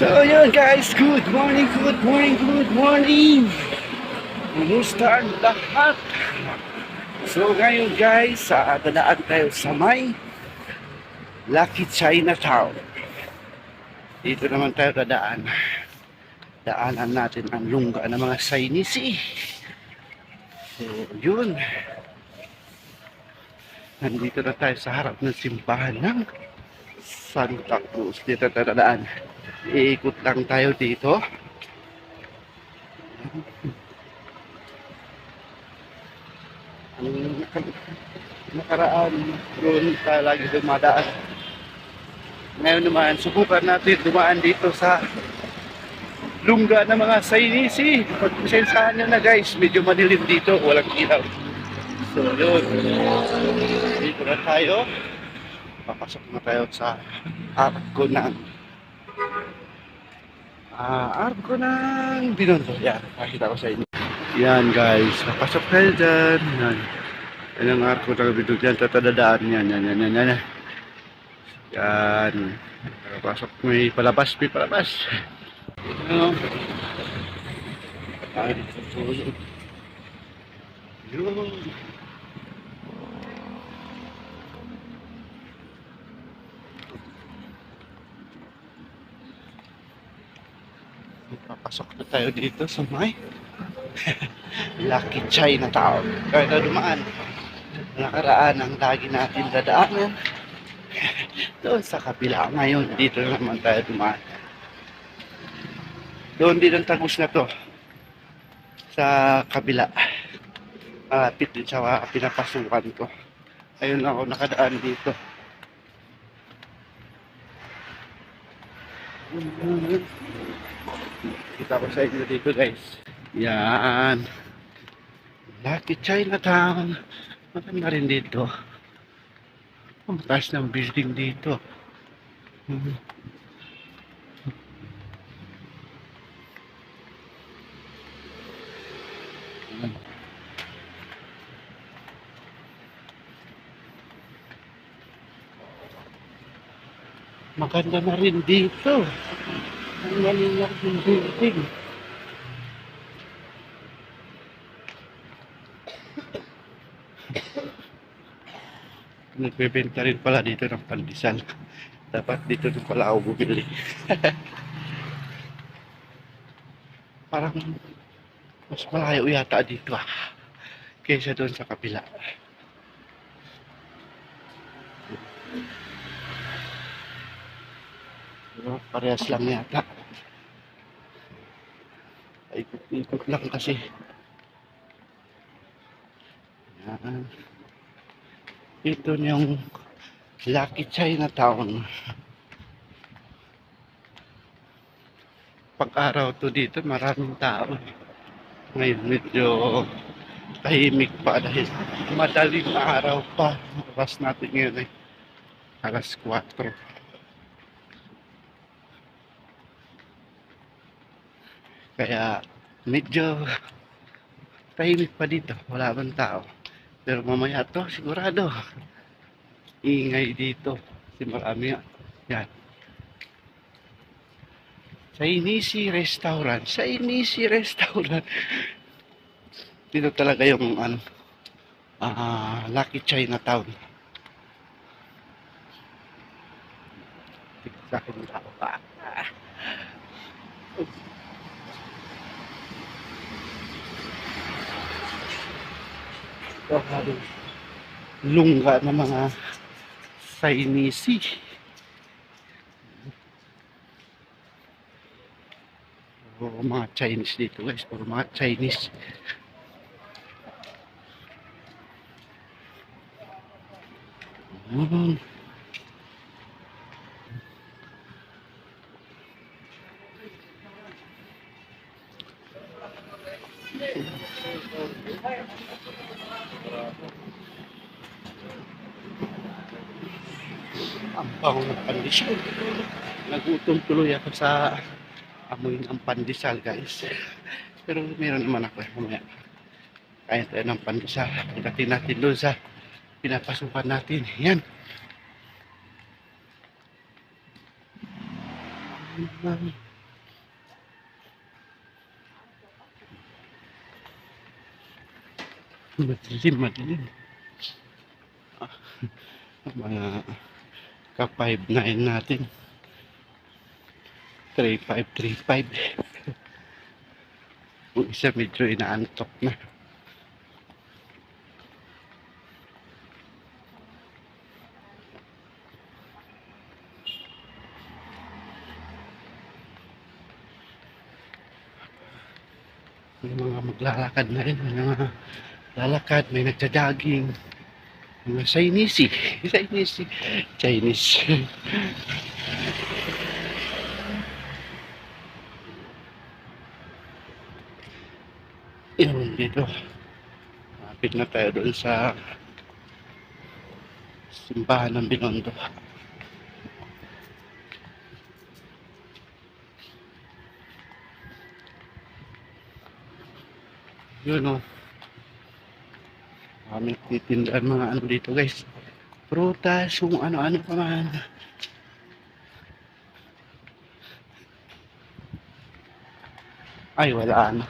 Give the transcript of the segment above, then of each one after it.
So yun guys, good morning, good morning, good morning. Kumusta ang lahat? So ngayon guys, dadaan tayo sa may Lucky Chinatown. Dito naman tayo dadaan. Daanan natin ang lungga ng mga Sainisi. So yun. Nandito na tayo sa harap ng simbahan ng Santa Cruz. Dito tayo dadaan. Iikot lang tayo dito. Ang nakaraan doon tayo lagi dumadaan. Ngayon naman subukan natin dumaan dito sa lungga ng mga Sainisi. Pagpasensahan nyo na guys, medyo madilim dito, walang ilaw. So yun, dito na tayo. Papasok na tayo sa arko ng Binondo. Yan, pakita ko sa inyo. Yan guys, papasok tayo dyan. Yan ang arko ng Binondo. Yan, tatadadaan. Yan. Yan. Papasok, may palabas. Ano? Ay, tutulog. Yun. Papasok na tayo dito sa may Lucky Chinatown. Kaya na dumaan. Nakaraan ang lagi natin dadaanan. Doon sa kabila. Ngayon, dito naman tayo dumaan. Doon din ang tagus na to. Sa kabila. Malapit din sa pinapasukan ko. Ayun ako nakadaan dito. Kita ko sa inyo dito guys. Yan. Lucky Chinatown. Maganda rin dito. Ang taas ng building dito. Maganda na rin dito. Ang malilak ng building. Nagbebenta rin pala dito ng pandesal. Dapat dito rin pala ako bumili. Parang mas malayo yata dito kaysa doon sa kabila. Pero parehas lang yata. Ikot lang kasi. Yan. Ito yung Lucky Chinatown. Pag-araw to dito, maraming tao. Ngayon medyo tahimik pa dahil madaling araw pa. Oras natin ngayon ay alas 4. Kaya medyo tahimik pa dito. Wala bang tao. Pero mamaya to, sigurado. Ingay dito. Kasi marami yan. Sainisi Restaurant. Dito talaga yung Lucky Chinatown. Sa akin yung tao pa. Lungga ng mga Sainisi. Mga Chinese dito guys, puro mga Chinese. Ang bango ng pandesal. Nagutom tuloy ako sa amoy ng pandesal guys. Pero meron naman ako mamaya. Kaya tayo ng pandesal. Pagdating natin doon sa pinapasukan natin. Yan. Madilim. Mga ka-5-9 natin. 3535. Yung isa medyo inaantok na. May mga maglalakad na rin. May mga lalakad, may nagja-jogging. Mga Chinese. Chinese. Yun dito. Kapit na tayo doon sa simbahan ng Binondo. Yun o. Kami titindahan mga ano dito guys. Prutas, kung ano-ano pa man. Ay, wala na.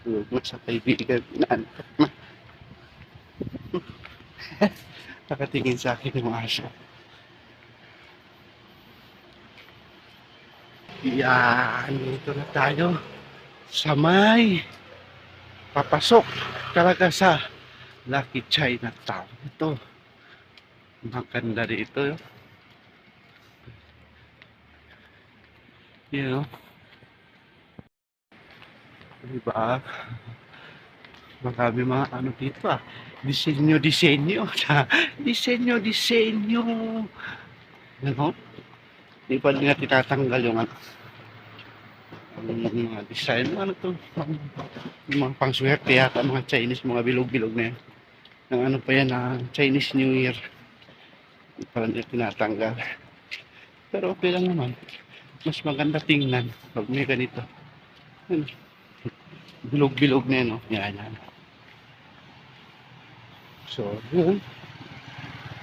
Tulog na sa kaibigan. Inaantok na. Nakatingin sa akin yung aso. Yan, dito na tayo. Sa may papasok talaga sa Lucky Chinatown. Ito. Maganda dito. You know. Diba? Marami mga ano dito ah. Disenyo. Disenyo. Ano? Di pa nila tinatanggal yung ano. Yung mga design. Ano to? Yung mga pangswerte yata. Mga Chinese. Mga bilog-bilog na yan. Ang ano pa yan na Chinese New Year. Di pa nila tinatanggal. Pero okay lang naman. Mas maganda tingnan pag may ganito. Bilog-bilog na yan, no? Yan. So, yun.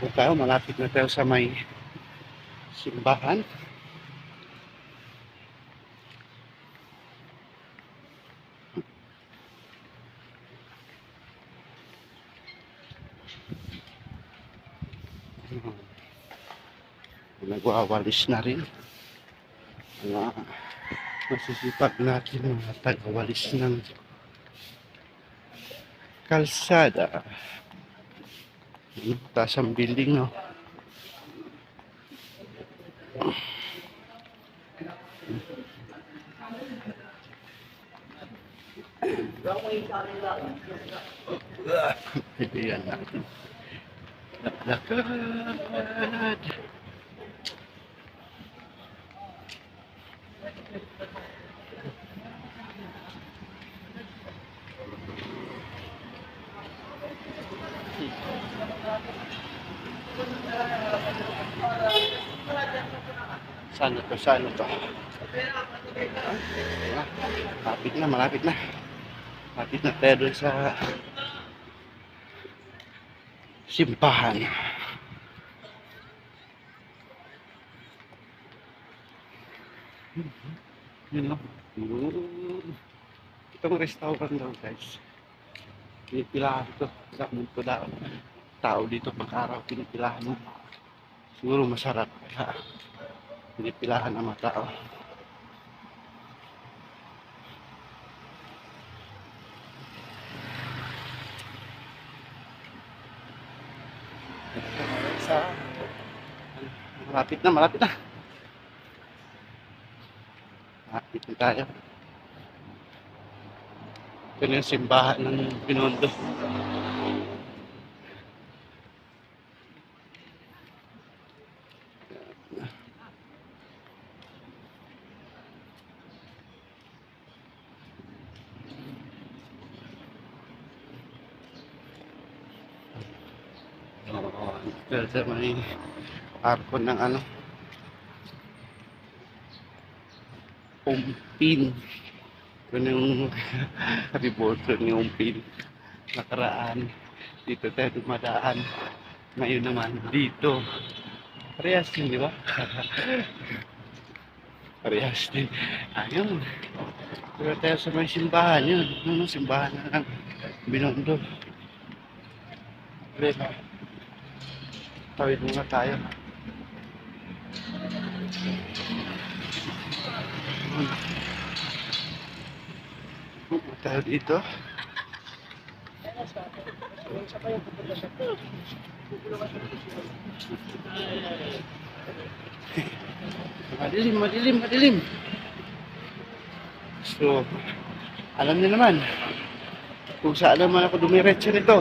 Kung tayo, malapit na tayo sa may simbahan. Nagwawalis na rin. Masisipag natin mga tagawalis ng kalsada. Taas ang building, no? Ibigan natin. Lakad. Saan to? Malapit na. Malapit na tayo doon sa simbahan. Yun know? Itong restaurant daw guys. Pinipilahan ko. Ito daw. Tao dito pag-araw pinipilahan mo. Siguro masarap. Kaya pinipilahan ang mga tao. Malapit na. Malapit na tayo. Ito na yung simbahan ng Binondo. Dahil sa may arko ng ano Umpin. Ito na yung riboto ni Umpin. Nakaraan dito tayo dumadaan. Ngayon naman dito parehas yun, di ba? Parehas din. Ayun. Pero tayo sa may simbahan yun. Ano, simbahan na ng Binondo. Pero, tawid muna tayo. Tayo dito. Madilim, madilim, madilim. So, alam niyo naman, kung saan naman ako dumiretso nito.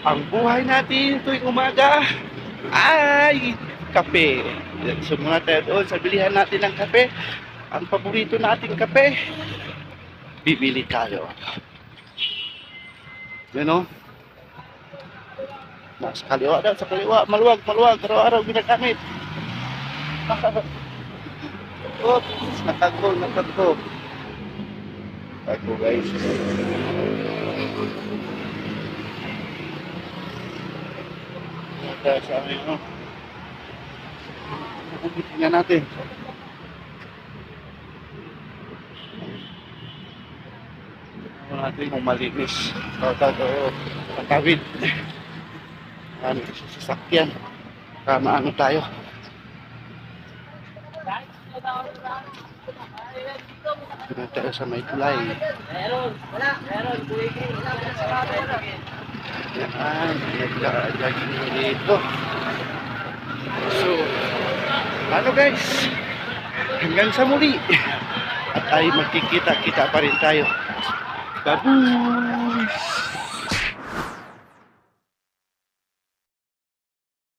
Ang buhay natin tuwing umaga ay kape. So muna tayo doon sa bilihan natin ng kape. Ang paborito nating kape, bibili tayo. Yun o. Sa kaliwa daw, sa kaliwa. Maluwag, maluwag. Araw-araw ginagamit. Oops, natago, natago. Natago guys. Natago sa amin, no? Tingnan natin. Tingnan natin kung malinis. Tatawid. Ano sa sasakyan. Maano tayo. Tingnan tayo sa may tulay. Meron. Yan, nag-jogging mo dito. So, ano guys? Hanggang sa muli. At ay magkikita-kita pa rin tayo. Babush!